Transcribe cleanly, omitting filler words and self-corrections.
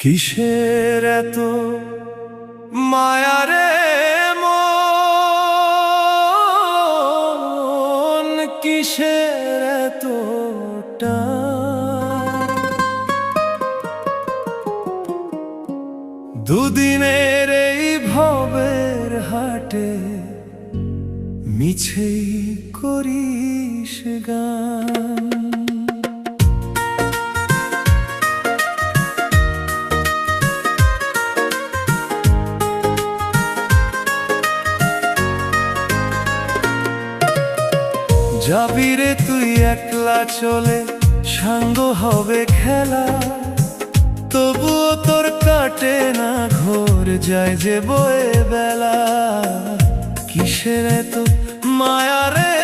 কিসের এত মায়া রে মন, কিসের এত টান? দুদিনের এই ভবের হাটে মিছেই করিস গান। যাবি রে তুই একলা চলে, সাঙ্গ হবে খেলা, তবুও তোর কাটে না ঘোর, যায় যে বয়ে বেলা। কিসের এত মায়া রে